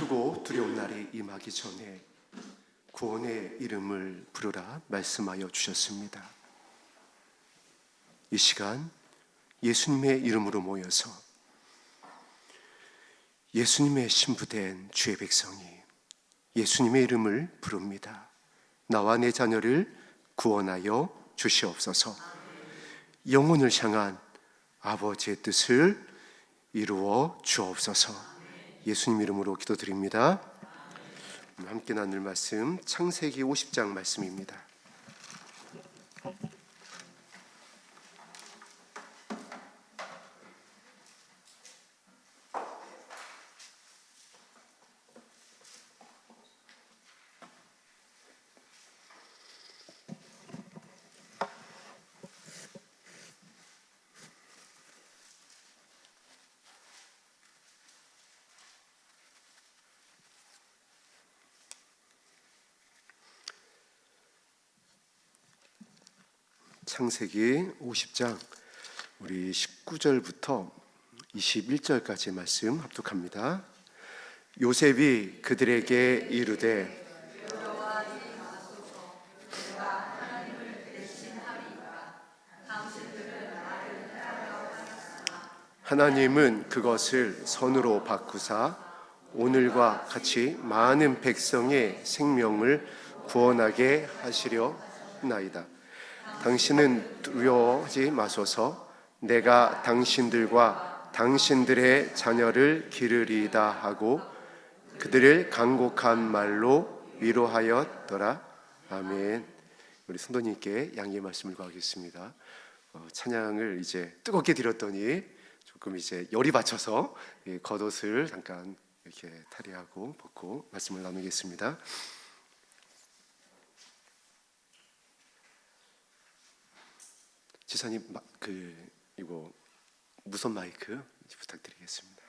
아프고 두려운 날이 임하기 전에 구원의 이름을 부르라 말씀하여 주셨습니다. 이 시간 예수님의 이름으로 모여서 예수님의 신부된 주의 백성이 예수님의 이름을 부릅니다. 나와 내 자녀를 구원하여 주시옵소서. 영혼을 향한 아버지의 뜻을 이루어 주옵소서. 예수님 이름으로 기도드립니다. 함께 나눌 말씀 창세기 50장 말씀입니다. 창세기 50장 우리 19절부터 21절까지 말씀 합독합니다. 요셉이 그들에게 이르되 하나님은 그것을 선으로 바꾸사 오늘과 같이 많은 백성의 생명을 구원하게 하시려 나이다. 당신은 두려워하지 마소서. 내가 당신들과 당신들의 자녀를 기르리이다 하고 그들을 간곡한 말로 위로하였더라. 아멘. 우리 성도님께 양해의 말씀을 구하겠습니다. 찬양을 이제 뜨겁게 드렸더니 조금 이제 열이 받쳐서 겉옷을 잠깐 이렇게 탈의하고 벗고 말씀을 나누겠습니다. 지사님, 이거 무선 마이크 부탁드리겠습니다.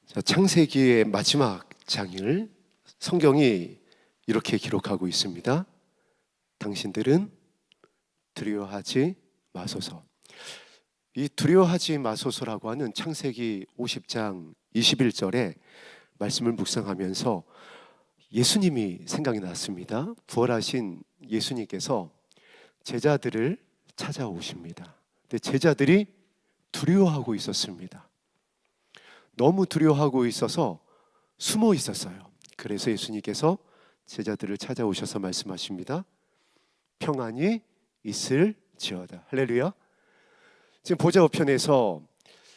자, 창세기의 마지막 장을 성경이 이렇게 기록하고 있습니다. 당신들은 두려워하지 마소서. 이 두려워하지 마소서라고 하는 창세기 50장 21절의 말씀을 묵상하면서 예수님이 생각이 났습니다. 부활하신 예수님께서 제자들을 찾아오십니다. 근데 제자들이 두려워하고 있었습니다. 너무 두려워하고 있어서 숨어 있었어요. 그래서 예수님께서 제자들을 찾아오셔서 말씀하십니다. 평안이 있을지어다. 할렐루야. 지금 보좌 우편에서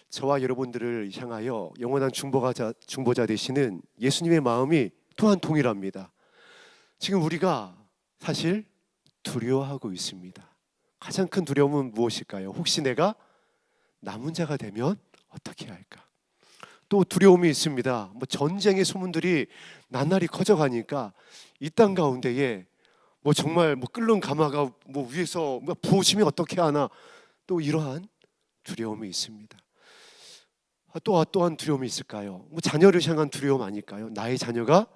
저와 여러분들을 향하여 영원한 중보자 되시는 예수님의 마음이 또한 동일합니다. 지금 우리가 사실 두려워하고 있습니다. 가장 큰 두려움은 무엇일까요? 혹시 내가 남은 자가 되면 어떻게 할까? 또 두려움이 있습니다. 전쟁의 소문들이 나날이 커져가니까 이 땅 가운데에 정말 끓는 가마가 위에서 부어지면 어떻게 하나, 또 이러한 두려움이 있습니다. 또한 두려움이 있을까요? 자녀를 향한 두려움 아닐까요? 나의 자녀가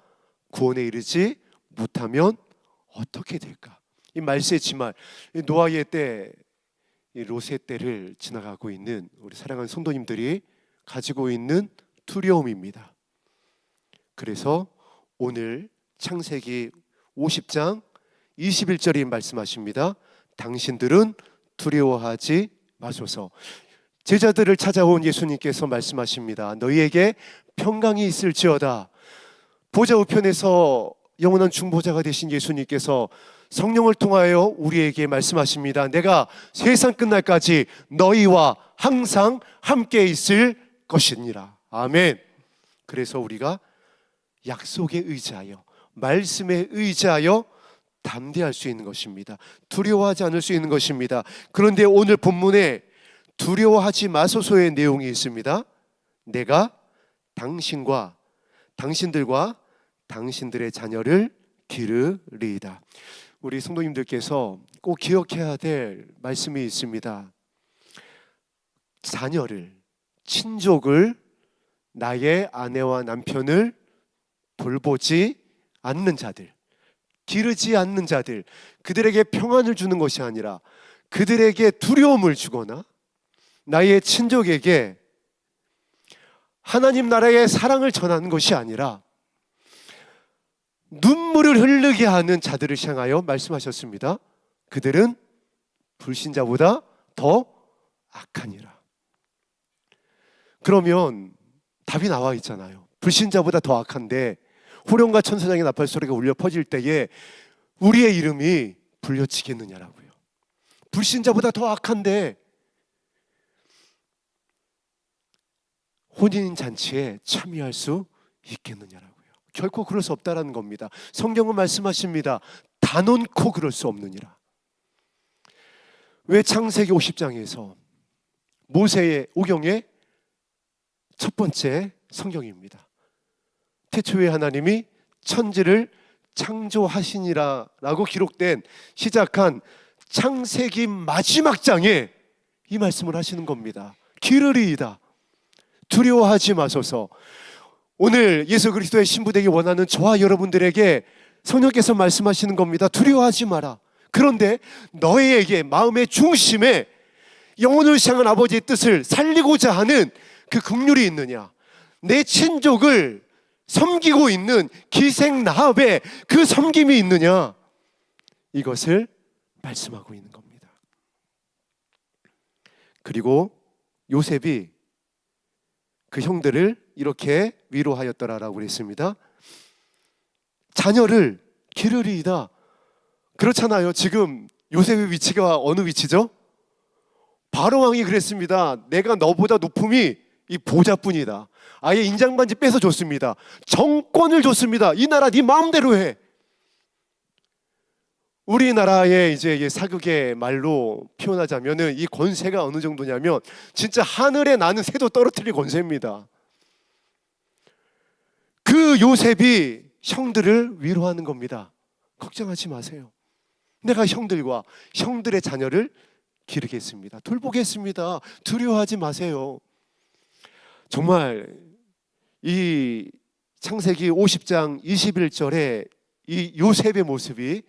구원에 이르지 못하면 어떻게 될까? 이 말세의 지말, 노아의 때, 이 롯의 때를 지나가고 있는 우리 사랑하는 성도님들이 가지고 있는 두려움입니다. 그래서 오늘 창세기 50장 21절이 말씀하십니다. 당신들은 두려워하지 마소서. 제자들을 찾아온 예수님께서 말씀하십니다. 너희에게 평강이 있을지어다. 보좌 우편에서 영원한 중보자가 되신 예수님께서 성령을 통하여 우리에게 말씀하십니다. 내가 세상 끝날까지 너희와 항상 함께 있을 것이니라. 아멘. 그래서 우리가 약속에 의지하여, 말씀에 의지하여 담대할 수 있는 것입니다. 두려워하지 않을 수 있는 것입니다. 그런데 오늘 본문에 두려워하지 마소서의 내용이 있습니다. 내가 당신들과 당신들의 자녀를 기르리이다. 우리 성도님들께서 꼭 기억해야 될 말씀이 있습니다. 자녀를, 친족을, 나의 아내와 남편을 돌보지 않는 자들, 기르지 않는 자들, 그들에게 평안을 주는 것이 아니라 그들에게 두려움을 주거나 나의 친족에게 하나님 나라의 사랑을 전하는 것이 아니라 눈물을 흘리게 하는 자들을 향하여 말씀하셨습니다. 그들은 불신자보다 더 악하니라. 그러면 답이 나와 있잖아요. 불신자보다 더 악한데 호령과 천사장의 나팔 소리가 울려 퍼질 때에 우리의 이름이 불려지겠느냐라고요. 불신자보다 더 악한데 혼인잔치에 참여할 수 있겠느냐라고요. 결코 그럴 수 없다라는 겁니다. 성경은 말씀하십니다. 단언코 그럴 수 없느니라. 왜 창세기 50장에서 모세의 오경의 첫 번째 성경입니다. 태초에 하나님이 천지를 창조하시니라 라고 기록된 시작한 창세기 마지막 장에 이 말씀을 하시는 겁니다. 기르리이다. 두려워하지 마소서. 오늘 예수 그리스도의 신부 되기 원하는 저와 여러분들에게 성령께서 말씀하시는 겁니다. 두려워하지 마라. 그런데 너희에게 마음의 중심에 영혼을 향한 아버지의 뜻을 살리고자 하는 그 긍휼이 있느냐? 내 친족을 섬기고 있는 기생나합의 그 섬김이 있느냐? 이것을 말씀하고 있는 겁니다. 그리고 요셉이 그 형들을 이렇게 위로하였더라라고 그랬습니다. 자녀를 기르리이다. 그렇잖아요. 지금 요셉의 위치가 어느 위치죠? 바로 왕이 그랬습니다. 내가 너보다 높음이 이 보좌뿐이다. 아예 인장반지 뺏어 줬습니다. 정권을 줬습니다. 이 나라 네 마음대로 해. 우리나라의 이제 사극의 말로 표현하자면은 이 권세가 어느 정도냐면 진짜 하늘에 나는 새도 떨어뜨릴 권세입니다. 그 요셉이 형들을 위로하는 겁니다. 걱정하지 마세요. 내가 형들과 형들의 자녀를 기르겠습니다. 돌보겠습니다. 두려워하지 마세요. 정말 이 창세기 50장 21절에 이 요셉의 모습이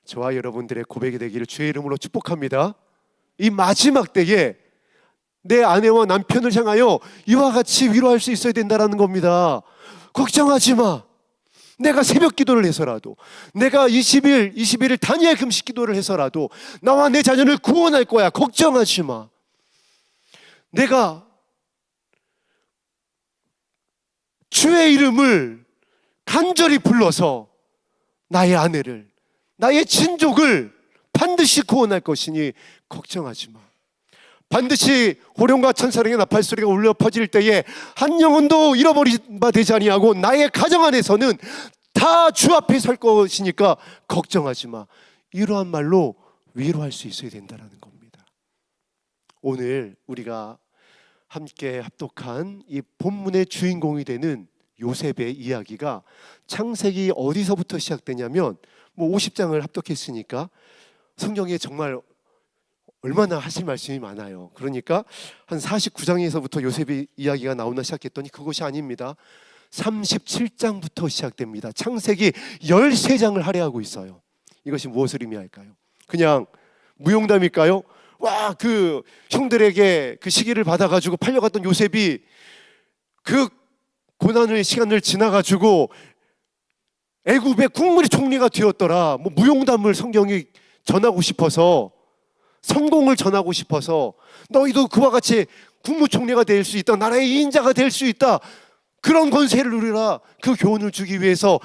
저와 여러분들의 고백이 되기를 주의 이름으로 축복합니다. 이 마지막 때에 내 아내와 남편을 향하여 이와 같이 위로할 수 있어야 된다는 겁니다. 걱정하지 마. 내가 새벽 기도를 해서라도, 내가 20일 단위의 금식 기도를 해서라도 나와 내 자녀를 구원할 거야. 걱정하지 마. 내가 주의 이름을 간절히 불러서 나의 아내를, 나의 친족을 반드시 구원할 것이니 걱정하지 마. 반드시 호령과 천사령의 나팔 소리가 울려 퍼질 때에 한 영혼도 잃어버린 바 되지 아니하고 나의 가정 안에서는 다 주 앞에 설 것이니까 걱정하지 마. 이러한 말로 위로할 수 있어야 된다는 겁니다. 오늘 우리가 함께 합독한 이 본문의 주인공이 되는 요셉의 이야기가 창세기 어디서부터 시작되냐면 50장을 합독했으니까 성경에 정말 얼마나 하실 말씀이 많아요. 그러니까 한 49장에서부터 요셉의 이야기가 나오나 시작했더니 그것이 아닙니다. 37장부터 시작됩니다. 창세기 13장을 할애하고 있어요. 이것이 무엇을 의미할까요? 그냥 무용담일까요? 와, 그 형들에게 그 시기를 받아가지고 팔려갔던 요셉이 그 고난의 시간을 지나가지고 애굽의 국무리 총리가 되었더라. 무용담을 성경이 전하고 싶어서, 성공을 전하고 싶어서, 너희도 그와 같이 국무총리가 될 수 있다, 나라의 인자가 될 수 있다, 그런 권세를 누리라, 그 교훈을 주기 위해서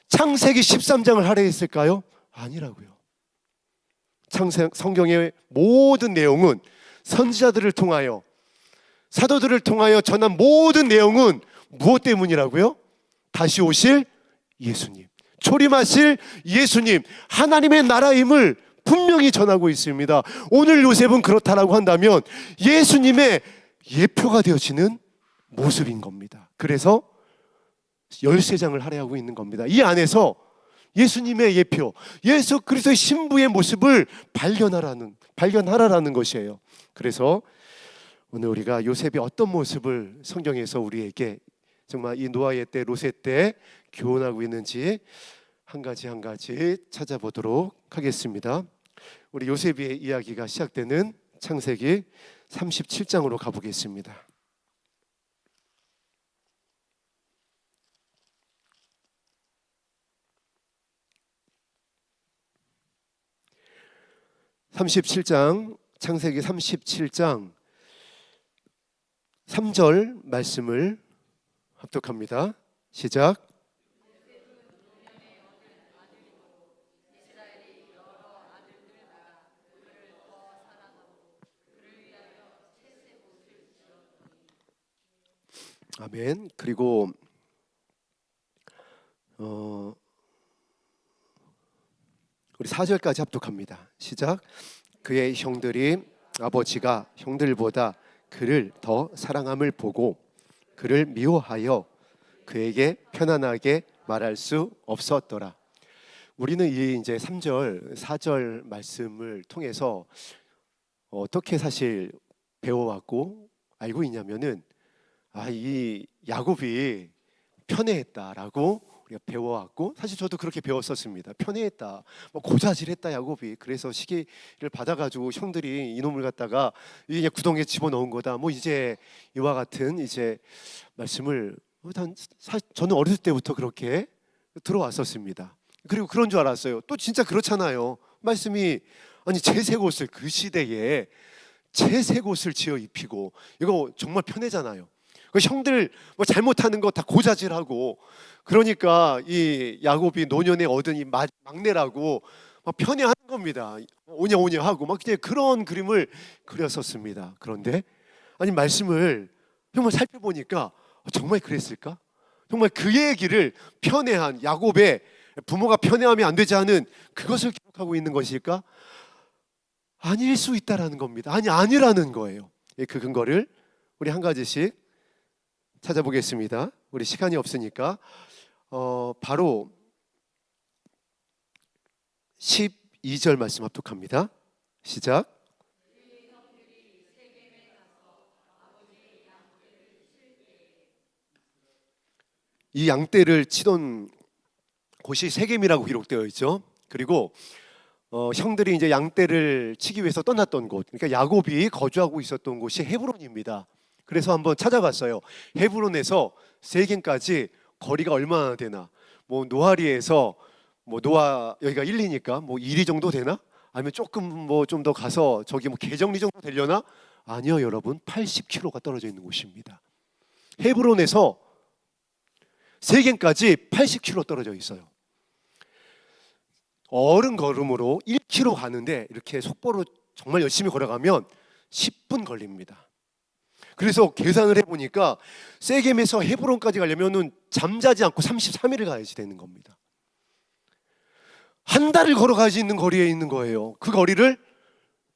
창세기 13장을 할애했을까요? 아니라고요. 성경의 모든 내용은 선지자들을 통하여, 사도들을 통하여 전한 모든 내용은 무엇 때문이라고요? 다시 오실 예수님, 초림하실 예수님, 하나님의 나라임을 분명히 전하고 있습니다. 오늘 요셉은 그렇다라고 한다면 예수님의 예표가 되어지는 모습인 겁니다. 그래서 13장을 할애하고 있는 겁니다. 이 안에서 예수님의 예표, 예수 그리스도의 신부의 모습을 발견하라는 것이에요. 그래서 오늘 우리가 요셉이 어떤 모습을 성경에서 우리에게 정말 이 노아의 때, 롯의 때 교훈하고 있는지 한 가지 한 가지 찾아보도록 하겠습니다. 우리 요셉의 이야기가 시작되는 창세기 37장으로 가보겠습니다. 37장, 창세기 37장 3절 말씀을 합독합니다. 시작. 아멘. 그리고 우리 4절까지 합독합니다. 시작. 그의 형들이 아버지가 형들보다 그를 더 사랑함을 보고 그를 미워하여 그에게 편안하게 말할 수 없었더라. 우리는 이 이제 3절, 4절 말씀을 통해서 어떻게 사실 배워왔고 알고 있냐면은 이 야곱이 편애했다라고 우리가 배워왔고, 사실 저도 그렇게 배웠었습니다. 편애했다, 고자질했다 야곱이. 그래서 시기를 받아가지고 형들이 이놈을 갖다가 이게 구덩이에 집어넣은 거다. 이제 이와 같은 이제 말씀을 저는 어렸을 때부터 그렇게 들어왔었습니다. 그리고 그런 줄 알았어요. 또 진짜 그렇잖아요. 말씀이 채색 옷을 그 시대에 채색 옷을 지어 입히고, 이거 정말 편애잖아요. 형들 잘못하는 거 다 고자질하고, 그러니까 이 야곱이 노년에 얻은 이 막내라고 막 편애하는 겁니다. 오냐오냐 하고 막 그냥 그런 그림을 그렸었습니다. 그런데 말씀을 정말 살펴보니까 정말 그랬을까? 정말 그 얘기를 편애한 야곱의 부모가 편애하면 안 되지 않은 그것을 기록하고 있는 것일까? 아닐 수 있다라는 겁니다. 아니라는 거예요. 그 근거를 우리 한 가지씩 찾아보겠습니다. 우리 시간이 없으니까 바로 12절 말씀 합독합니다. 시작. 이 양떼를 치던 곳이 세겜이라고 기록되어 있죠. 그리고 형들이 이제 양떼를 치기 위해서 떠났던 곳, 그러니까 야곱이 거주하고 있었던 곳이 헤브론입니다. 그래서 한번 찾아봤어요. 헤브론에서 세겜까지 거리가 얼마나 되나? 노하리에서 노하 여기가 1리니까 2리 정도 되나? 아니면 조금 좀 더 가서 저기 개정리 정도 되려나? 아니요, 여러분. 80km가 떨어져 있는 곳입니다. 헤브론에서 세겜까지 80km 떨어져 있어요. 어른 걸음으로 1km 가는데 이렇게 속보로 정말 열심히 걸어가면 10분 걸립니다. 그래서 계산을 해보니까 세겜에서 헤브론까지 가려면 잠자지 않고 33일을 가야지 되는 겁니다. 한 달을 걸어가야지 있는 거리에 있는 거예요. 그 거리를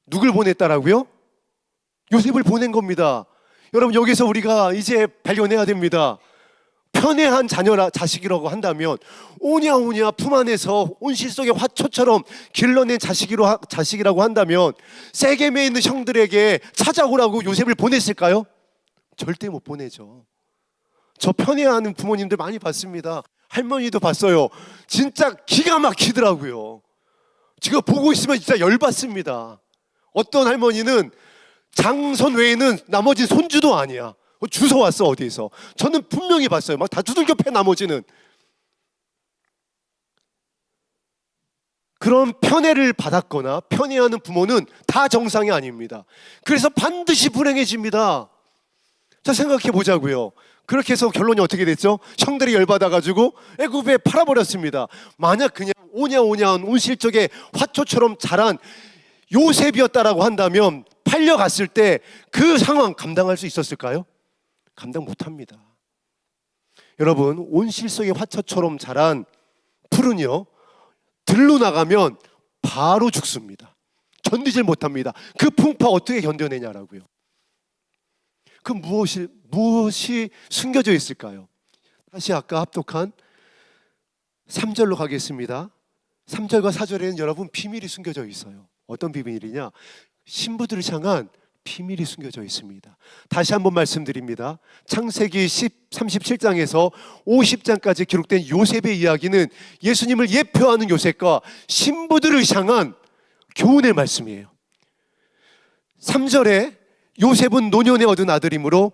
누굴 보냈다라고요? 요셉을 보낸 겁니다. 여러분, 여기서 우리가 이제 발견해야 됩니다. 편애한 자식이라고 한다면 오냐 품 안에서 온실 속의 화초처럼 길러낸 자식이라고 한다면 세겜에 있는 형들에게 찾아오라고 요셉을 보냈을까요? 절대 못 보내죠. 저 편애하는 부모님들 많이 봤습니다. 할머니도 봤어요. 진짜 기가 막히더라고요. 제가 보고 있으면 진짜 열받습니다. 어떤 할머니는 장손 외에는 나머지 손주도 아니야. 주워왔어 어디서. 저는 분명히 봤어요. 막 다 두들겨 패. 나머지는 그런 편애를 받았거나 편애하는 부모는 다 정상이 아닙니다. 그래서 반드시 불행해집니다. 자, 생각해 보자고요. 그렇게 해서 결론이 어떻게 됐죠? 형들이 열받아가지고 애굽에 팔아버렸습니다. 만약 그냥 오냐한 온실적의 화초처럼 자란 요셉이었다라고 한다면 팔려갔을 때 그 상황 감당할 수 있었을까요? 감당 못합니다. 여러분, 온실 속의 화초처럼 자란 풀은요, 들로 나가면 바로 죽습니다. 견디질 못합니다. 그 풍파 어떻게 견뎌내냐라고요. 그 무엇이 숨겨져 있을까요? 다시 아까 합독한 3절로 가겠습니다. 3절과 4절에는 여러분 비밀이 숨겨져 있어요. 어떤 비밀이냐? 신부들을 향한 비밀이 숨겨져 있습니다. 다시 한번 말씀드립니다. 창세기 37장에서 50장까지 기록된 요셉의 이야기는 예수님을 예표하는 요셉과 신부들을 향한 교훈의 말씀이에요. 3절에 요셉은 노년에 얻은 아들이므로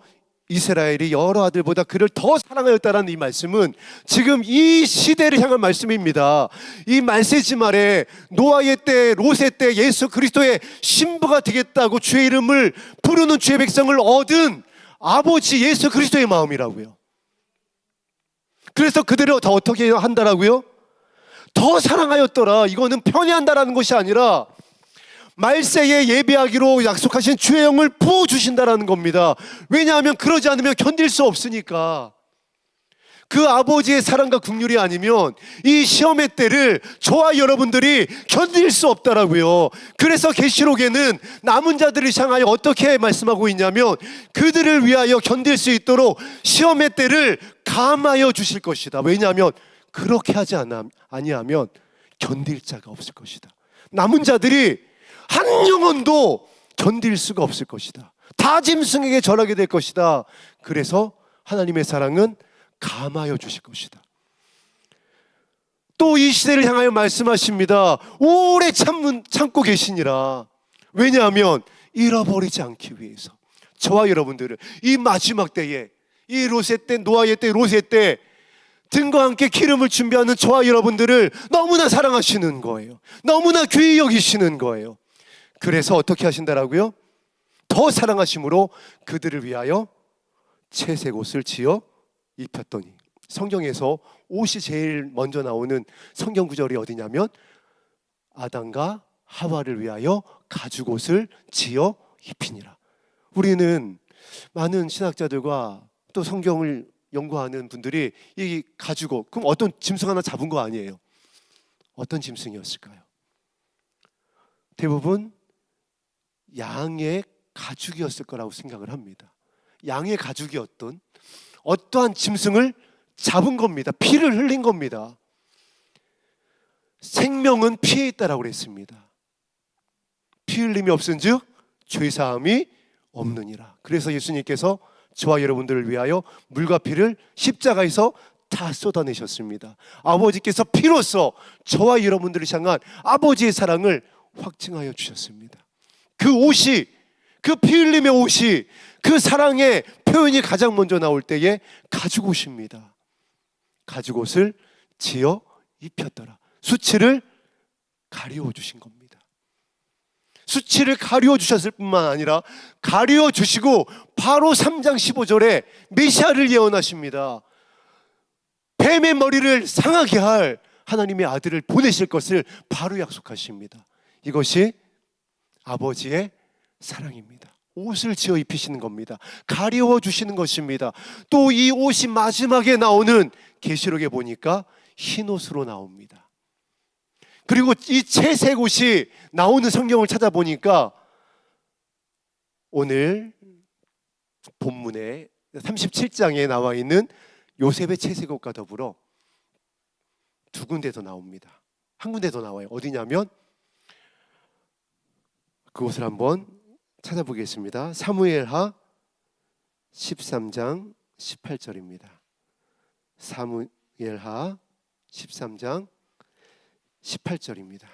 이스라엘이 여러 아들보다 그를 더 사랑하였다라는 이 말씀은 지금 이 시대를 향한 말씀입니다. 이 말세지 말에 노아의 때, 롯의 때 예수 그리스도의 신부가 되겠다고 주의 이름을 부르는 주의 백성을 얻은 아버지 예수 그리스도의 마음이라고요. 그래서 그들을 더 어떻게 한다라고요? 더 사랑하였더라. 이거는 편애한다라는 것이 아니라 말세에 예비하기로 약속하신 주의 영을 부어주신다라는 겁니다. 왜냐하면 그러지 않으면 견딜 수 없으니까. 그 아버지의 사랑과 긍휼이 아니면 이 시험의 때를 저와 여러분들이 견딜 수 없다라고요. 그래서 계시록에는 남은 자들을 향하여 어떻게 말씀하고 있냐면 그들을 위하여 견딜 수 있도록 시험의 때를 감하여 주실 것이다. 왜냐하면 그렇게 하지 아니하면 견딜 자가 없을 것이다. 남은 자들이 한 영혼도 견딜 수가 없을 것이다. 다 짐승에게 절하게 될 것이다. 그래서 하나님의 사랑은 감하여 주실 것이다. 또 이 시대를 향하여 말씀하십니다. 오래 참고 계시니라. 왜냐하면 잃어버리지 않기 위해서 저와 여러분들을 이 마지막 때에 이 롯의 때, 노아의 때, 롯의 때 등과 함께 기름을 준비하는 저와 여러분들을 너무나 사랑하시는 거예요. 너무나 귀히 여기시는 거예요. 그래서 어떻게 하신다라고요? 더 사랑하심으로 그들을 위하여 채색 옷을 지어 입혔더니. 성경에서 옷이 제일 먼저 나오는 성경 구절이 어디냐면 아담과 하와를 위하여 가죽옷을 지어 입히니라. 우리는 많은 신학자들과 또 성경을 연구하는 분들이 이 가죽옷, 그럼 어떤 짐승 하나 잡은 거 아니에요? 어떤 짐승이었을까요? 대부분 양의 가죽이었을 거라고 생각을 합니다. 양의 가죽이었던 어떠한 짐승을 잡은 겁니다. 피를 흘린 겁니다. 생명은 피에 있다라고 그랬습니다. 피 흘림이 없은즉 죄사함이 없느니라. 그래서 예수님께서 저와 여러분들을 위하여 물과 피를 십자가에서 다 쏟아내셨습니다. 아버지께서 피로써 저와 여러분들을 향한 아버지의 사랑을 확증하여 주셨습니다. 그 옷이, 그 피 흘림의 옷이, 그 사랑의 표현이 가장 먼저 나올 때에 가죽옷입니다. 가죽옷을 지어 입혔더라. 수치를 가리워 주신 겁니다. 수치를 가리워 주셨을 뿐만 아니라 가리워 주시고 바로 3장 15절에 메시아를 예언하십니다. 뱀의 머리를 상하게 할 하나님의 아들을 보내실 것을 바로 약속하십니다. 이것이 아버지의 사랑입니다. 옷을 지어 입히시는 겁니다. 가리워 주시는 것입니다. 또 이 옷이 마지막에 나오는 계시록에 보니까 흰 옷으로 나옵니다. 그리고 이 채색 옷이 나오는 성경을 찾아보니까 오늘 본문에 37장에 나와 있는 요셉의 채색 옷과 더불어 두 군데 더 나옵니다. 한 군데 더 나와요. 어디냐면 그것을 한번 찾아보겠습니다. 사무엘하 13장 18절입니다. 사무엘하 13장 18절입니다.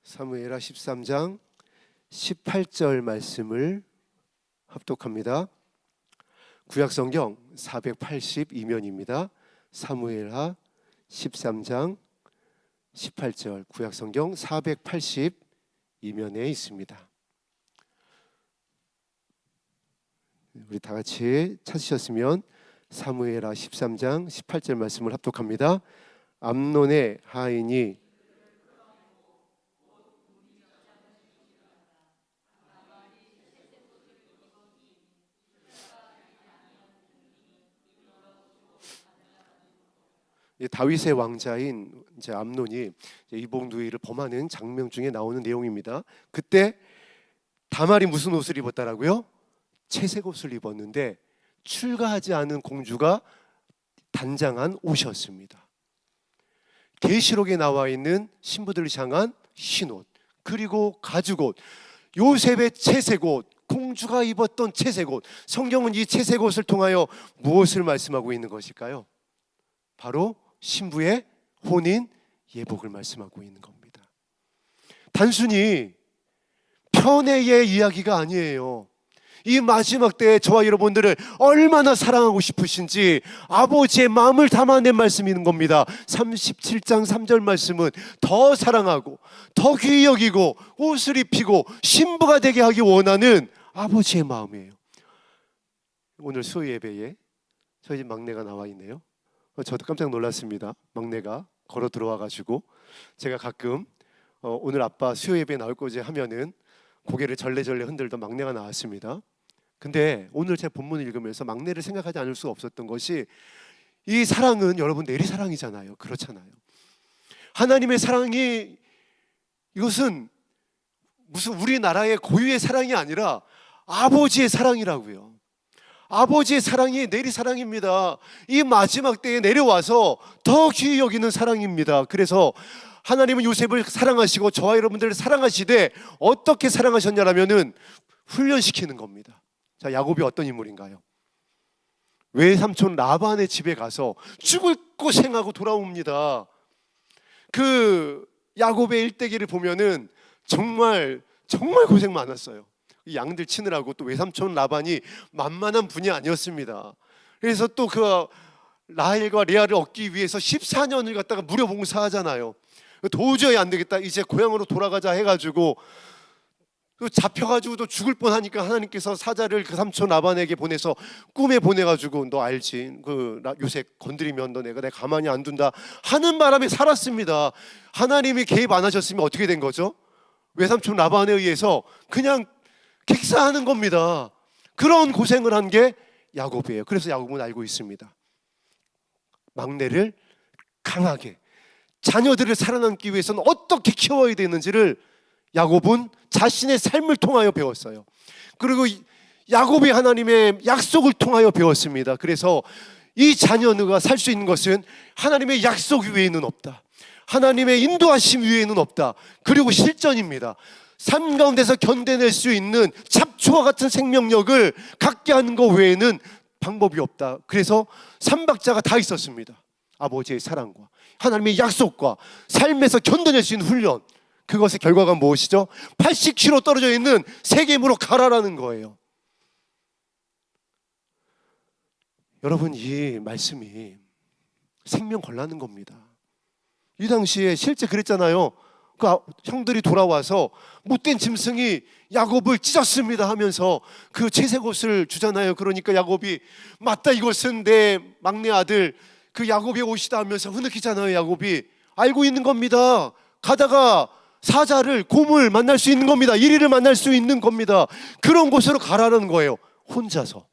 사무엘하 13장 18절 말씀을 합독합니다. 구약성경 482면입니다. 사무엘하 13장 18절 구약성경 482면에 있습니다. 우리 다 같이 찾으셨으면 사무엘하 13장 18절 말씀을 합독합니다. 암논의 하인이 다윗의 왕자인 이제 암논이 이복누이를 범하는 장면 중에 나오는 내용입니다. 그때 다말이 무슨 옷을 입었다라고요? 채색 옷을 입었는데 출가하지 않은 공주가 단장한 옷이었습니다. 계시록에 나와 있는 신부들을 향한 흰옷, 그리고 가죽옷, 요셉의 채색옷, 공주가 입었던 채색옷. 성경은 이 채색옷을 통하여 무엇을 말씀하고 있는 것일까요? 바로 신부의 혼인 예복을 말씀하고 있는 겁니다. 단순히 편애의 이야기가 아니에요. 이 마지막 때에 저와 여러분들을 얼마나 사랑하고 싶으신지 아버지의 마음을 담아낸 말씀이 있는 겁니다. 37장 3절 말씀은 더 사랑하고 더 귀히 여기고 옷을 입히고 신부가 되게 하기 원하는 아버지의 마음이에요. 오늘 수요 예배에 저희 집 막내가 나와 있네요. 저도 깜짝 놀랐습니다. 막내가 걸어 들어와가지고 제가 가끔 오늘 아빠 수요 예배에 나올 거지 하면은 고개를 절레절레 흔들던 막내가 나왔습니다. 근데 오늘 제 본문을 읽으면서 막내를 생각하지 않을 수가 없었던 것이, 이 사랑은 여러분 내리 사랑이잖아요. 그렇잖아요. 하나님의 사랑이, 이것은 무슨 우리나라의 고유의 사랑이 아니라 아버지의 사랑이라고요. 아버지의 사랑이 내리 사랑입니다. 이 마지막 때에 내려와서 더 귀히 여기는 사랑입니다. 그래서 하나님은 요셉을 사랑하시고 저와 여러분들을 사랑하시되 어떻게 사랑하셨냐라면은 훈련시키는 겁니다. 자, 야곱이 어떤 인물인가요? 외삼촌 라반의 집에 가서 죽을 고생하고 돌아옵니다. 그 야곱의 일대기를 보면은 정말 고생 많았어요. 양들 치느라고. 또 외삼촌 라반이 만만한 분이 아니었습니다. 그래서 또 그 라헬과 레아를 얻기 위해서 14년을 갖다가 무료 봉사하잖아요. 도저히 안 되겠다, 이제 고향으로 돌아가자 해가지고 잡혀가지고 또 죽을 뻔하니까 하나님께서 사자를 그 삼촌 라반에게 보내서 꿈에 보내가지고 너 알지? 그 요셉 건드리면 너 내가 가만히 안 둔다 하는 바람에 살았습니다. 하나님이 개입 안 하셨으면 어떻게 된 거죠? 외삼촌 라반에 의해서 그냥 객사하는 겁니다. 그런 고생을 한 게 야곱이에요. 그래서 야곱은 알고 있습니다. 막내를 강하게, 자녀들을 살아남기 위해서는 어떻게 키워야 되는지를 야곱은 자신의 삶을 통하여 배웠어요. 그리고 야곱이 하나님의 약속을 통하여 배웠습니다. 그래서 이 자녀가 살 수 있는 것은 하나님의 약속 위에는 없다. 하나님의 인도하심 위에는 없다. 그리고 실전입니다. 삶 가운데서 견뎌낼 수 있는 잡초와 같은 생명력을 갖게 하는 것 외에는 방법이 없다. 그래서 삼박자가 다 있었습니다. 아버지의 사랑과 하나님의 약속과 삶에서 견뎌낼 수 있는 훈련. 그것의 결과가 무엇이죠? 80km 떨어져 있는 세겜으로 가라라는 거예요. 여러분, 이 말씀이 생명 걸라는 겁니다. 이 당시에 실제 그랬잖아요. 그 형들이 돌아와서 못된 짐승이 야곱을 찢었습니다 하면서 그 채색 옷을 주잖아요. 그러니까 야곱이 맞다, 이것은 내 막내 아들 그 야곱의 옷이다 하면서 흐느끼잖아요. 야곱이 알고 있는 겁니다. 가다가 사자를, 곰을 만날 수 있는 겁니다. 이리를 만날 수 있는 겁니다. 그런 곳으로 가라는 거예요. 혼자서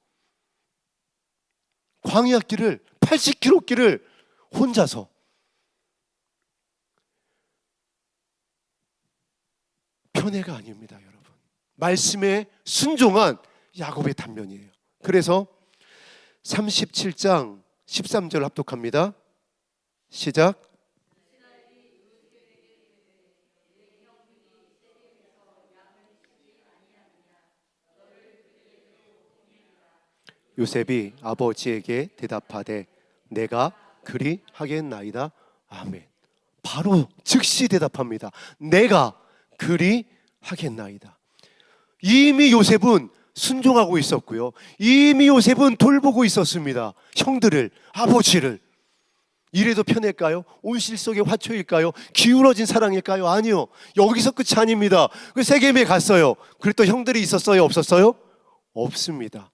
광야 길을, 80km 길을 혼자서. 편애가 아닙니다, 여러분. 말씀에 순종한 야곱의 단면이에요. 그래서 37장 13절 합독합니다. 시작. 요셉이 아버지에게 대답하되 내가 그리 하겠나이다. 아멘. 바로 즉시 대답합니다. 내가 그리 하겠나이다. 이미 요셉은 순종하고 있었고요. 이미 요셉은 돌보고 있었습니다. 형들을, 아버지를. 이래도 편할까요? 온실 속의 화초일까요? 기울어진 사랑일까요? 아니요. 여기서 끝이 아닙니다. 그 세겜에 갔어요. 그랬더니 형들이 있었어요? 없었어요? 없습니다.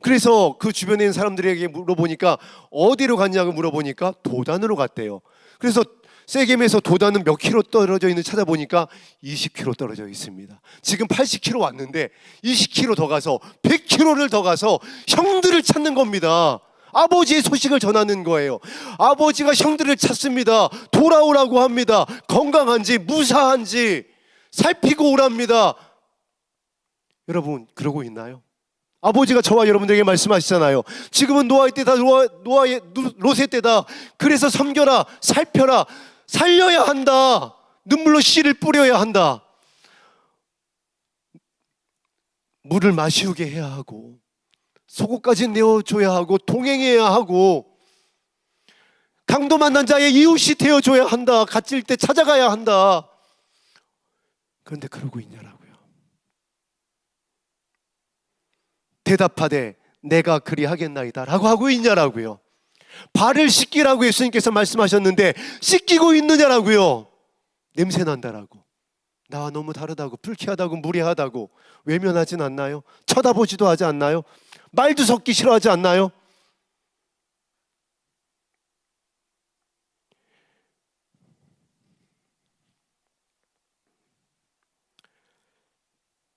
그래서 그 주변에 있는 사람들에게 물어보니까 어디로 갔냐고 물어보니까 도단으로 갔대요. 그래서 세겜에서 도단은 몇 킬로 떨어져 있는지 찾아보니까 20킬로 떨어져 있습니다. 지금 80킬로 왔는데 20킬로 더 가서 100킬로를 더 가서 형들을 찾는 겁니다. 아버지의 소식을 전하는 거예요. 아버지가 형들을 찾습니다. 돌아오라고 합니다. 건강한지 무사한지 살피고 오랍니다. 여러분, 그러고 있나요? 아버지가 저와 여러분들에게 말씀하시잖아요. 지금은 노아의 때다, 노아의 롯의 때다. 그래서 섬겨라, 살펴라, 살려야 한다. 눈물로 씨를 뿌려야 한다. 물을 마시우게 해야 하고 속옷까지 내어줘야 하고 동행해야 하고 강도 만난 자의 이웃이 되어줘야 한다. 갇힐 때 찾아가야 한다. 그런데 그러고 있냐라고요. 대답하되 내가 그리하겠나이다 라고 하고 있냐라고요. 발을 씻기라고 예수님께서 말씀하셨는데 씻기고 있느냐라고요. 냄새 난다라고, 나와 너무 다르다고, 불쾌하다고, 무례하다고 외면하진 않나요? 쳐다보지도 하지 않나요? 말도 섞기 싫어하지 않나요?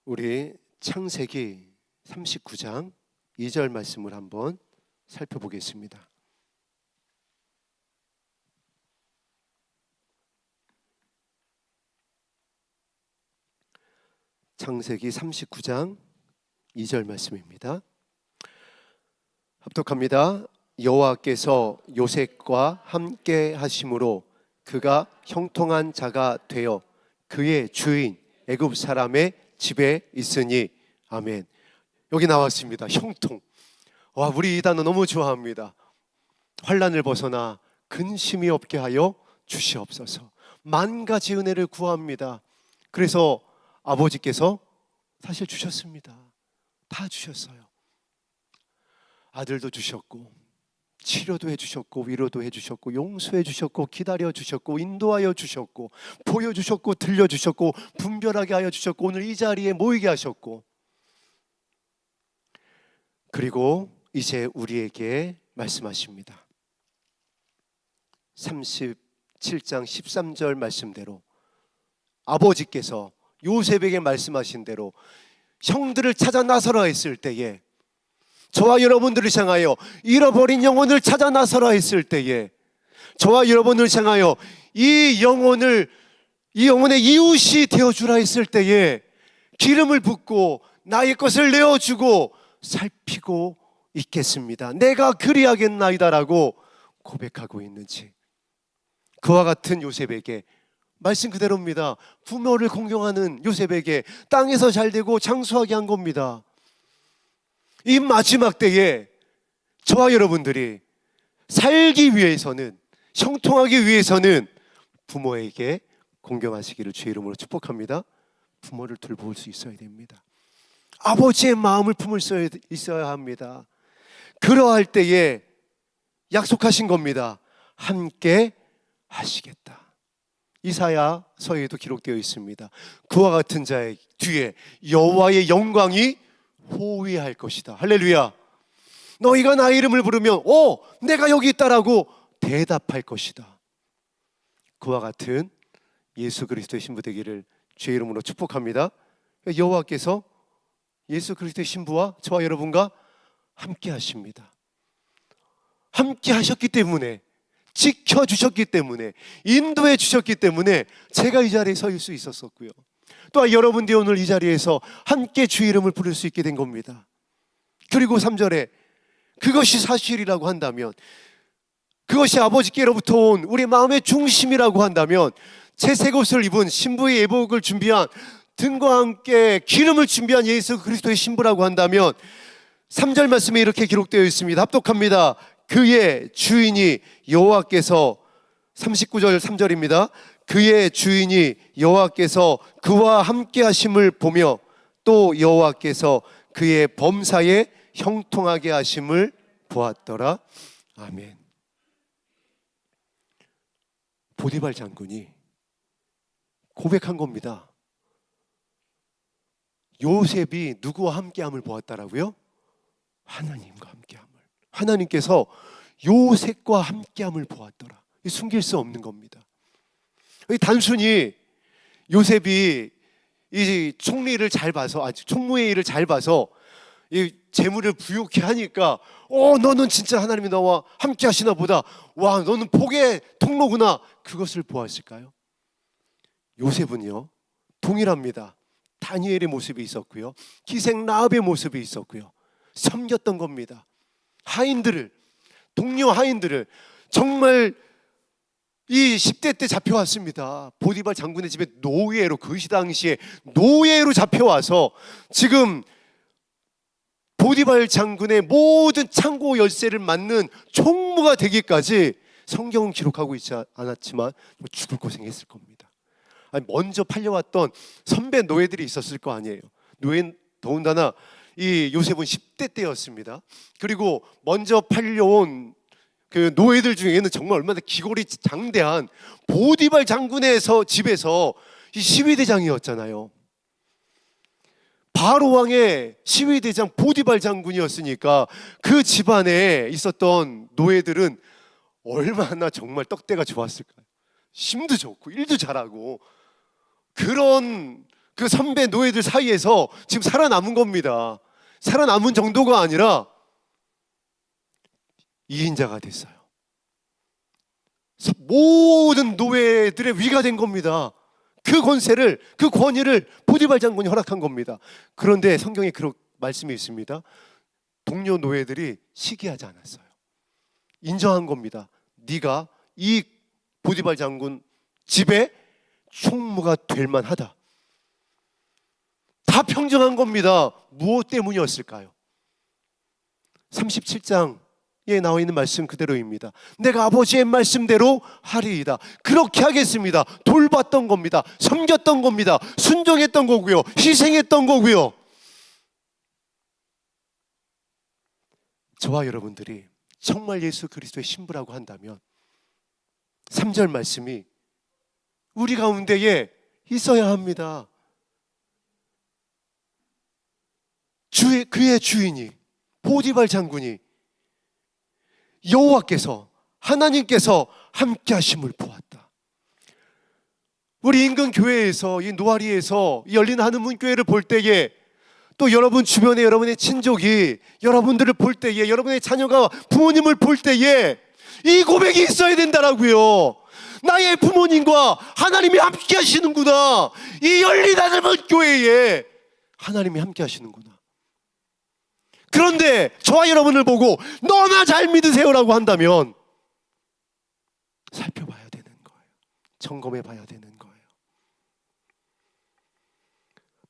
우리 창세기 39장 2절 말씀을 한번 살펴보겠습니다. 창세기 39장 2절 말씀입니다. 합독합니다. 여호와께서 요셉과 함께 하심으로 그가 형통한 자가 되어 그의 주인 애굽 사람의 집에 있으니. 아멘. 여기 나왔습니다. 형통. 와, 우리 이 단어 너무 좋아합니다. 환난을 벗어나 근심이 없게 하여 주시옵소서. 만 가지 은혜를 구합니다. 그래서 아버지께서 사실 주셨습니다. 다 주셨어요. 아들도 주셨고, 치료도 해주셨고, 위로도 해주셨고, 용서해 주셨고, 기다려 주셨고, 인도하여 주셨고, 보여주셨고, 들려주셨고, 분별하게 하여 주셨고, 오늘 이 자리에 모이게 하셨고, 그리고 이제 우리에게 말씀하십니다. 37장 13절 말씀대로 아버지께서 요셉에게 말씀하신 대로 형들을 찾아 나서라 했을 때에, 저와 여러분들을 향하여 잃어버린 영혼을 찾아 나서라 했을 때에, 저와 여러분을 향하여 이 영혼의 이웃이 되어주라 했을 때에 기름을 붓고 나의 것을 내어주고 살피고 있겠습니다. 내가 그리하겠나이다라고 고백하고 있는지. 그와 같은 요셉에게, 말씀 그대로입니다. 부모를 공경하는 요셉에게 땅에서 잘되고 장수하게 한 겁니다. 이 마지막 때에 저와 여러분들이 살기 위해서는, 형통하기 위해서는 부모에게 공경하시기를 주의 이름으로 축복합니다. 부모를 돌볼 수 있어야 됩니다. 아버지의 마음을 품을 수 있어야 합니다. 그러할 때에 약속하신 겁니다. 함께 하시겠다. 이사야서에도 기록되어 있습니다. 그와 같은 자의 뒤에 여호와의 영광이 호위할 것이다. 할렐루야. 너희가 나의 이름을 부르면 내가 여기 있다라고 대답할 것이다. 그와 같은 예수 그리스도의 신부 되기를 주의 이름으로 축복합니다. 여호와께서 예수 그리스도의 신부와 저와 여러분과 함께 하십니다. 함께 하셨기 때문에, 지켜주셨기 때문에, 인도해 주셨기 때문에 제가 이 자리에 서 있을 수 있었었고요. 또한 여러분들이 오늘 이 자리에서 함께 주의 이름을 부를 수 있게 된 겁니다. 그리고 3절에 그것이 사실이라고 한다면, 그것이 아버지께로부터 온 우리 마음의 중심이라고 한다면, 채색 옷을 입은 신부의 예복을 준비한, 등과 함께 기름을 준비한 예수 그리스도의 신부라고 한다면, 3절 말씀에 이렇게 기록되어 있습니다. 합독합니다. 그의 주인이 여호와께서, 39절 3절입니다. 그의 주인이 여호와께서 그와 함께 하심을 보며 또 여호와께서 그의 범사에 형통하게 하심을 보았더라. 아멘. 보디발 장군이 고백한 겁니다. 요셉이 누구와 함께함을 보았다라고요? 하나님과 함께함을. 하나님께서 요셉과 함께함을 보았더라. 숨길 수 없는 겁니다. 단순히 요셉이 이 총리를 잘 봐서, 총무의 일을 잘 봐서 이 재물을 부욕해 하니까 너는 진짜 하나님이 나와 함께 하시나 보다, 와 너는 복의 통로구나, 그것을 보았을까요? 요셉은요 동일합니다. 다니엘의 모습이 있었고요, 기생 라합의 모습이 있었고요, 섬겼던 겁니다. 하인들을, 동료 하인들을, 정말 이 10대 때 잡혀왔습니다. 보디발 장군의 집에 노예로, 그 당시에 노예로 잡혀와서 지금 보디발 장군의 모든 창고 열쇠를 맡는 총무가 되기까지 성경은 기록하고 있지 않았지만 죽을 고생했을 겁니다. 아니, 먼저 팔려왔던 선배 노예들이 있었을 거 아니에요. 노예, 더군다나 이 요셉은 10대 때였습니다. 그리고 먼저 팔려온 그 노예들 중에는 정말 얼마나 기골이 장대한 보디발 장군의 집에서 이 시위대장이었잖아요. 바로 왕의 시위대장 보디발 장군이었으니까 그 집안에 있었던 노예들은 얼마나 정말 떡대가 좋았을까요? 힘도 좋고 일도 잘하고 그런 그 선배 노예들 사이에서 지금 살아남은 겁니다. 살아남은 정도가 아니라 2인자가 됐어요. 모든 노예들의 위가 된 겁니다. 그 권세를, 그 권위를 보디발 장군이 허락한 겁니다. 그런데 성경에 그런 말씀이 있습니다. 동료 노예들이 시기하지 않았어요. 인정한 겁니다. 네가 이 보디발 장군 집에 총무가 될 만하다. 다 평정한 겁니다. 무엇 때문이었을까요? 37장에 나와 있는 말씀 그대로입니다. 내가 아버지의 말씀대로 하리이다. 그렇게 하겠습니다. 돌봤던 겁니다. 섬겼던 겁니다. 순종했던 거고요. 희생했던 거고요. 저와 여러분들이 정말 예수 그리스도의 신부라고 한다면 3절 말씀이 우리 가운데에 있어야 합니다. 그의 주인이 보디발 장군이 여호와께서 하나님께서 함께 하심을 보았다. 우리 인근 교회에서 이 노아리에서 열린 하늘문 교회를 볼 때에 또 여러분 주변에 여러분의 친족이 여러분들을 볼 때에 여러분의 자녀가 부모님을 볼 때에 이 고백이 있어야 된다라고요. 나의 부모님과 하나님이 함께 하시는구나. 이 열린 하늘문 교회에 하나님이 함께 하시는구나. 그런데 저와 여러분을 보고 너나 잘 믿으세요라고 한다면 살펴봐야 되는 거예요. 점검해 봐야 되는 거예요.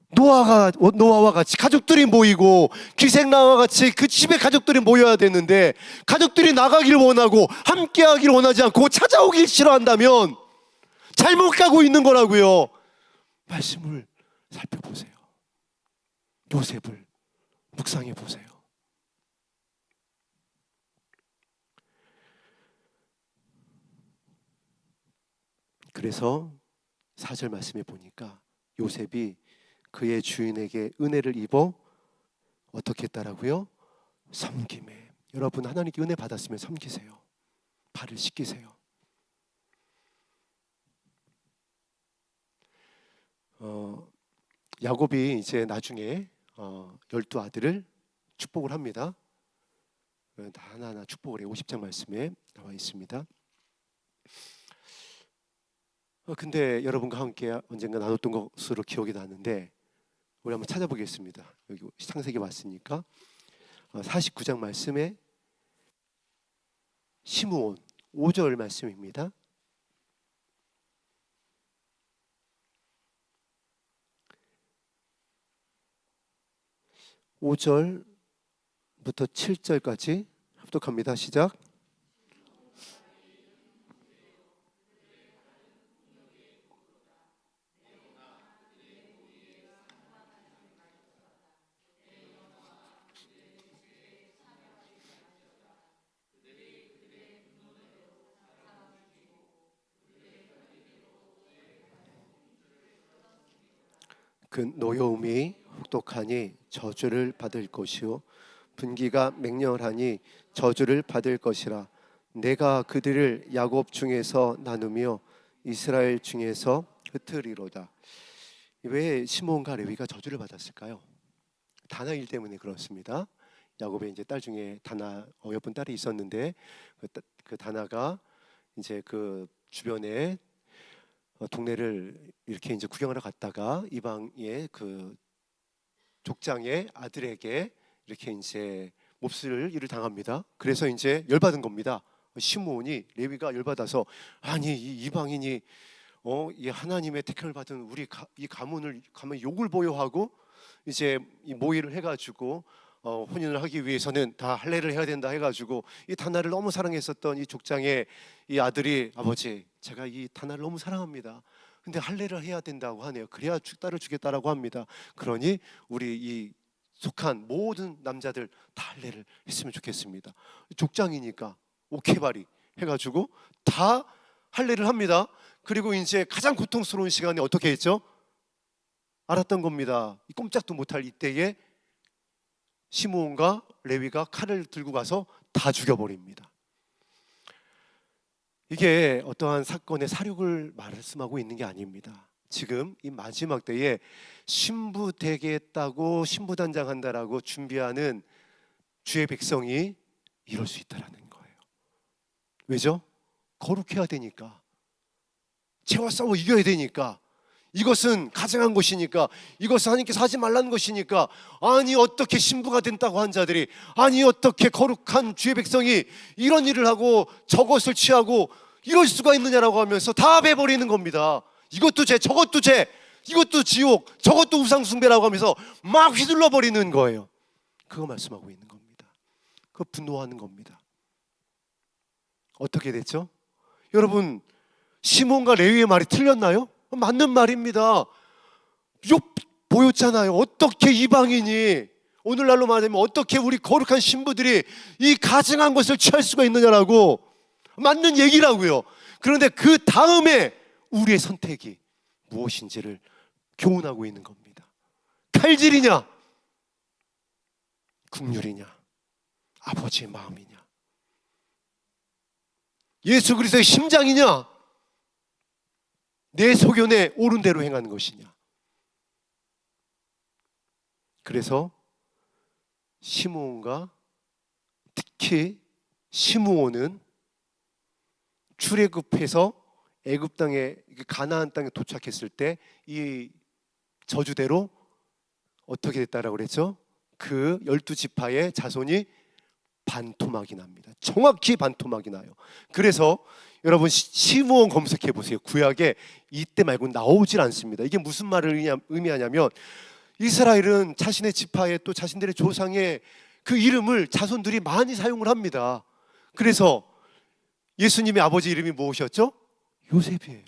노아와 같이 가족들이 모이고 기생나와 같이 그 집에 가족들이 모여야 되는데 가족들이 나가길 원하고 함께하길 원하지 않고 찾아오길 싫어한다면 잘못 가고 있는 거라고요. 말씀을 살펴보세요. 요셉을 묵상해 보세요. 그래서 4절 말씀에 보니까 요셉이 그의 주인에게 은혜를 입어 어떻게 했다라고요? 섬김에. 여러분 하나님께 은혜 받았으면 섬기세요. 발을 씻기세요. 야곱이 이제 나중에 12아들을 축복을 합니다. 하나하나 축복을 해요. 50장 말씀에 나와 있습니다. 근데 여러분과 함께 언젠가 나눴던 것으로 기억이 나는데 우리 한번 찾아보겠습니다. 여기 창세기 왔으니까 49장 말씀에 시므온 5절 말씀입니다. (5절부터) 7절까지 합독합니다. 시작. 그 노여움이 혹독하니 저주를 받을 것이요 분기가 맹렬하니 저주를 받을 것이라. 내가 그들을 야곱 중에서 나누며 이스라엘 중에서 흩으리로다. 왜 시므온과 레위가 저주를 받았을까요? 다나 일 때문에 그렇습니다. 야곱의 이제 딸 중에 다나 어여쁜 딸이 있었는데 그 다나가 이제 그 주변에 동네를 이렇게 이제 구경하러 갔다가 이방의 그 족장의 아들에게 이렇게 이제 몹쓸 일을 당합니다. 그래서 이제 열받은 겁니다. 시므온이 레위가 열받아서 아니 이 이방인이 이 하나님의 택함을 받은 우리 이 가문 욕을 보여하고 이제 이 모의를 해가지고 혼인을 하기 위해서는 다 할례를 해야 된다 해가지고 이 다나를 너무 사랑했었던 이 족장의 이 아들이, 아버지, 제가 이 다나를 너무 사랑합니다. 근데 할례를 해야 된다고 하네요. 그래야 딸을 주겠다라고 합니다. 그러니 우리 이 속한 모든 남자들 다 할례를 했으면 좋겠습니다. 족장이니까 오케바리 해가지고 다 할례를 합니다. 그리고 이제 가장 고통스러운 시간에 어떻게 했죠? 알았던 겁니다. 꼼짝도 못할 이때에 시므온과 레위가 칼을 들고 가서 다 죽여버립니다. 이게 어떠한 사건의 사륙을 말씀하고 있는 게 아닙니다. 지금 이 마지막 때에 신부 되겠다고 신부단장한다라고 준비하는 주의 백성이 이럴 수 있다라는 거예요. 왜죠? 거룩해야 되니까, 죄와 싸워 이겨야 되니까, 이것은 가증한 것이니까, 이것은 하나님께서 하지 말라는 것이니까, 아니 어떻게 신부가 된다고 한 자들이, 아니 어떻게 거룩한 주의 백성이 이런 일을 하고 저것을 취하고 이럴 수가 있느냐라고 하면서 다 베버리는 겁니다. 이것도 죄, 저것도 죄, 이것도 지옥, 저것도 우상숭배라고 하면서 막 휘둘러 버리는 거예요. 그거 말씀하고 있는 겁니다. 그거 분노하는 겁니다. 어떻게 됐죠? 여러분, 시몬과 레위의 말이 틀렸나요? 맞는 말입니다. 욥 보였잖아요. 어떻게 이방인이, 오늘날로 말하면 어떻게 우리 거룩한 신부들이 이 가증한 것을 취할 수가 있느냐라고, 맞는 얘기라고요. 그런데 그 다음에 우리의 선택이 무엇인지를 교훈하고 있는 겁니다. 칼질이냐, 긍휼이냐, 아버지의 마음이냐, 예수 그리스도의 심장이냐, 내 소견에 옳은 대로 행하는 것이냐. 그래서 시므온과 특히 시므온은 출애굽해서 애굽 땅에, 가나안 땅에 도착했을 때 이 저주대로 어떻게 됐다라고 그랬죠? 그 12지파의 자손이 반토막이 납니다. 정확히 반토막이 나요. 그래서 여러분 시므온 검색해 보세요. 구약에 이때 말고 나오질 않습니다. 이게 무슨 말을 의미하냐면, 이스라엘은 자신의 지파에 또 자신들의 조상의 그 이름을 자손들이 많이 사용을 합니다. 그래서 예수님의 아버지 이름이 무엇이었죠? 요셉이에요.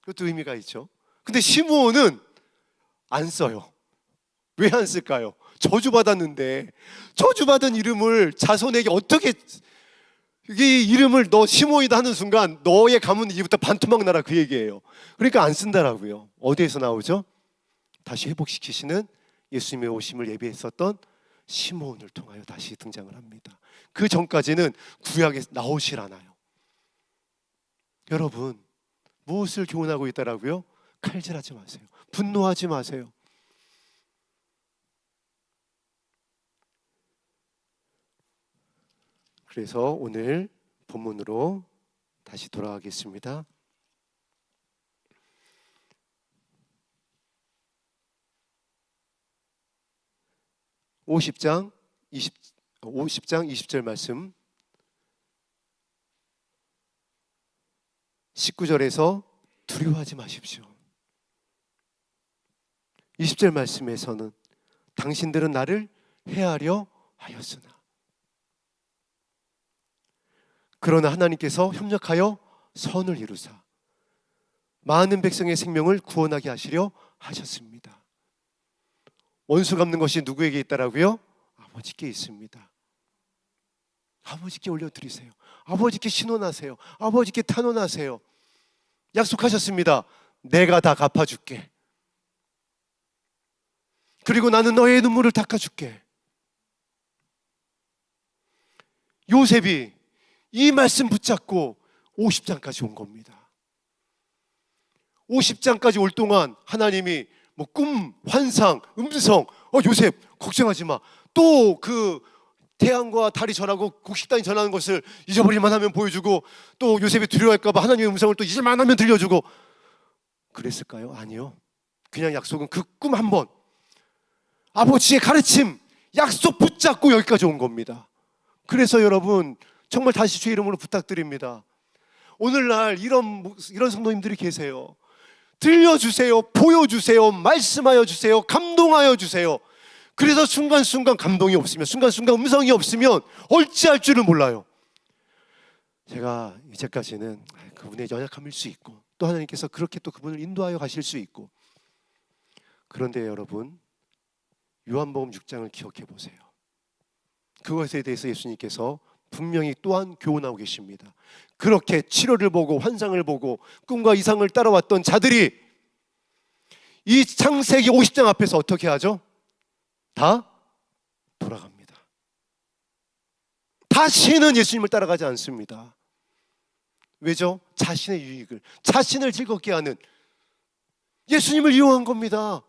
그것도 의미가 있죠. 근데 시므온은 안 써요. 왜 안 쓸까요? 저주받았는데 저주받은 이름을 자손에게 어떻게, 이 이름을 너 시므온이다 하는 순간 너의 가문 이제부터 반토막 나라, 그 얘기예요. 그러니까 안 쓴다라고요. 어디에서 나오죠? 다시 회복시키시는 예수님의 오심을 예비했었던 시므온을 통하여 다시 등장을 합니다. 그 전까지는 구약에 나오질 않아요. 여러분, 무엇을 교훈하고 있다라고요? 칼질하지 마세요. 분노하지 마세요. 그래서 오늘 본문으로 다시 돌아가겠습니다. 50장 20절 말씀, 19절에서 두려워하지 마십시오. 20절 말씀에서는 당신들은 나를 해하려 하였으나, 그러나 하나님께서 협력하여 선을 이루사 많은 백성의 생명을 구원하게 하시려 하셨습니다. 원수 갚는 것이 누구에게 있다라고요? 아버지께 있습니다. 아버지께 올려드리세요. 아버지께 신원하세요. 아버지께 탄원하세요. 약속하셨습니다. 내가 다 갚아줄게. 그리고 나는 너의 눈물을 닦아줄게. 요셉이 이 말씀 붙잡고 50장까지 온 겁니다. 50장까지 올 동안 하나님이 뭐 꿈, 환상, 음성, 요셉 걱정하지 마. 또 그 태양과 달이 전하고 곡식단이 전하는 것을 잊어버릴만 하면 보여주고, 또 요셉이 두려워할까 봐 하나님의 음성을 또 잊을만 하면 들려주고. 그랬을까요? 아니요. 그냥 약속은 그 꿈 한 번, 아버지의 가르침, 약속 붙잡고 여기까지 온 겁니다. 그래서 여러분 정말 다시 주의 이름으로 부탁드립니다. 오늘날 이런 성도님들이 계세요. 들려주세요. 보여주세요. 말씀하여 주세요. 감동하여 주세요. 그래서 순간순간 감동이 없으면, 순간순간 음성이 없으면 어찌할 줄을 몰라요. 제가 이제까지는 그분의 연약함일 수 있고, 또 하나님께서 그렇게 또 그분을 인도하여 가실 수 있고. 그런데 여러분, 요한복음 6장을 기억해 보세요. 그것에 대해서 예수님께서 분명히 또한 교훈하고 계십니다. 그렇게 치료를 보고 환상을 보고 꿈과 이상을 따라왔던 자들이 이 창세기 50장 앞에서 어떻게 하죠? 다 돌아갑니다. 다시는 예수님을 따라가지 않습니다. 왜죠? 자신의 유익을, 자신을 즐겁게 하는, 예수님을 이용한 겁니다.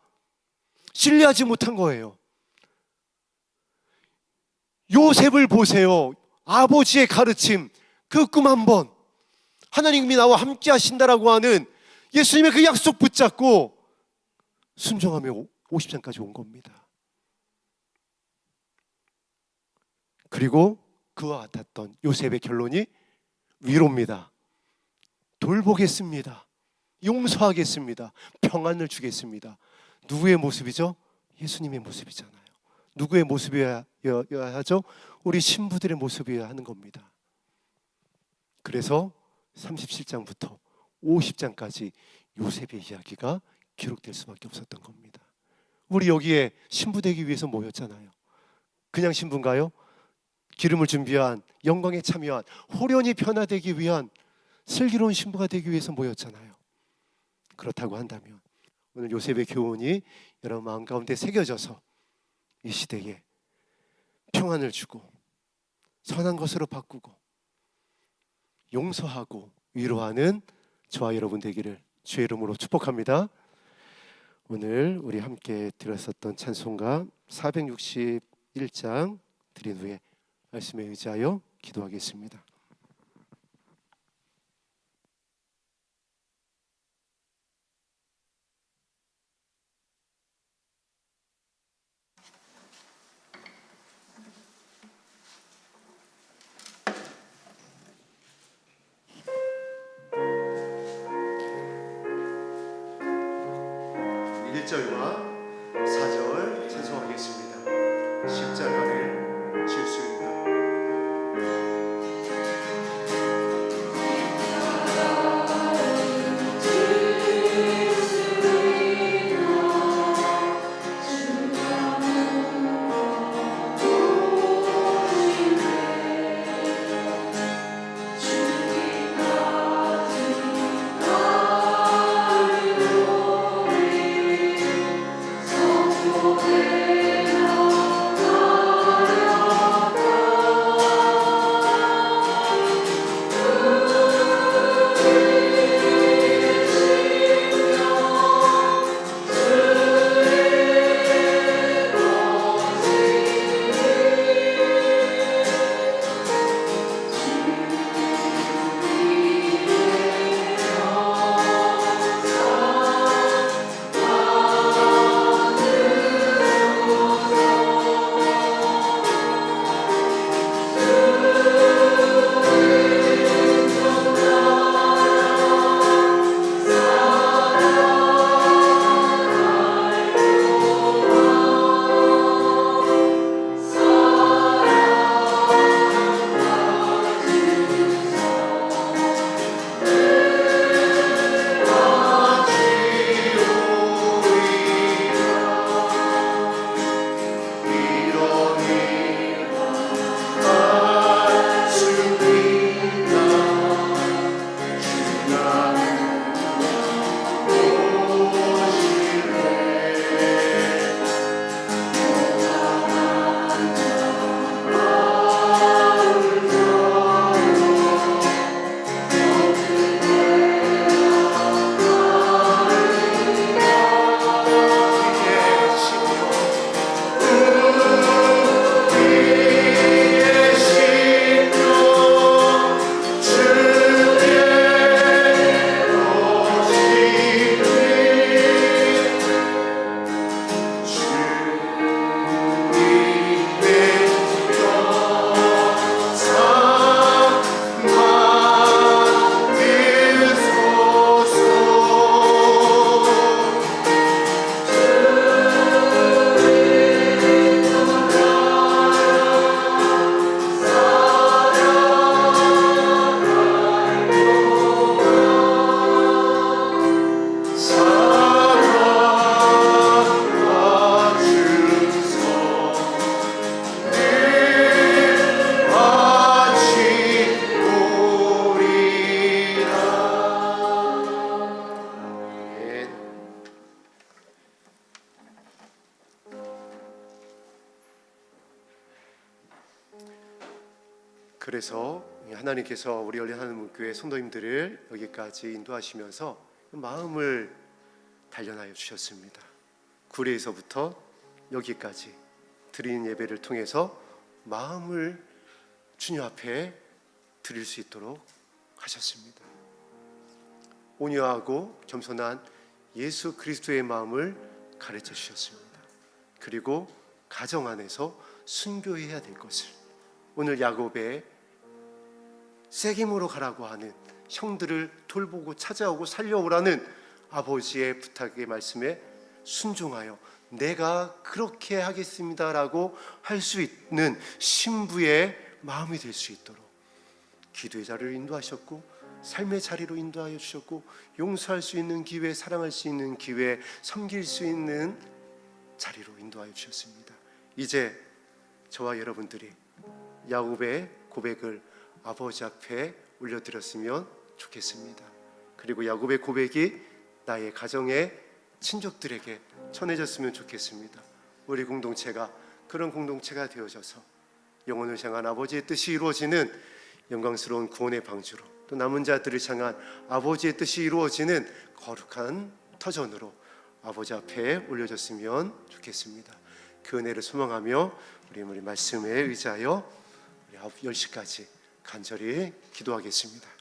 신뢰하지 못한 거예요. 요셉을 보세요. 아버지의 가르침, 그 꿈 한 번, 하나님이 나와 함께 하신다라고 하는 예수님의 그 약속 붙잡고 순종하며 50장까지 온 겁니다. 그리고 그와 같았던 요셉의 결론이 위로입니다. 돌보겠습니다. 용서하겠습니다. 평안을 주겠습니다. 누구의 모습이죠? 예수님의 모습이잖아요. 누구의 모습이어야 하죠? 우리 신부들의 모습이어야 하는 겁니다. 그래서 37장부터 50장까지 요셉의 이야기가 기록될 수밖에 없었던 겁니다. 우리 여기에 신부 되기 위해서 모였잖아요. 그냥 신부인가요? 기름을 준비한, 영광에 참여한, 호련히 변화되기 위한 슬기로운 신부가 되기 위해서 모였잖아요. 그렇다고 한다면 오늘 요셉의 교훈이 여러분 마음 가운데 새겨져서 이 시대에 평안을 주고 선한 것으로 바꾸고 용서하고 위로하는 저와 여러분 되기를 주의 이름으로 축복합니다. 오늘 우리 함께 들었었던 찬송가 461장 드린 후에 말씀에 의지하여 기도하겠습니다. 십자가를 질 수 있는 그래서 하나님께서 우리 열린 하나님교회 성도님들을 여기까지 인도하시면서 마음을 단련하여 주셨습니다. 구례에서부터 여기까지 드리는 예배를 통해서 마음을 주님 앞에 드릴 수 있도록 하셨습니다. 온유하고 겸손한 예수 그리스도의 마음을 가르쳐 주셨습니다. 그리고 가정 안에서 순교해야 될 것을, 오늘 야곱의 세겜으로 가라고 하는 형들을 돌보고 찾아오고 살려오라는 아버지의 부탁의 말씀에 순종하여 내가 그렇게 하겠습니다라고 할 수 있는 신부의 마음이 될 수 있도록 기도의 자리로 인도하셨고, 삶의 자리로 인도하여 주셨고, 용서할 수 있는 기회, 사랑할 수 있는 기회, 섬길 수 있는 자리로 인도하여 주셨습니다. 이제 저와 여러분들이 야곱의 고백을 아버지 앞에 올려드렸으면 좋겠습니다. 그리고 야곱의 고백이 나의 가정의 친족들에게 전해졌으면 좋겠습니다. 우리 공동체가 그런 공동체가 되어져서 영혼을 향한 아버지의 뜻이 이루어지는 영광스러운 구원의 방주로, 또 남은 자들을 향한 아버지의 뜻이 이루어지는 거룩한 터전으로 아버지 앞에 올려졌으면 좋겠습니다. 그 은혜를 소망하며 우리 말씀에 의지하여 우리 10시까지 간절히 기도하겠습니다.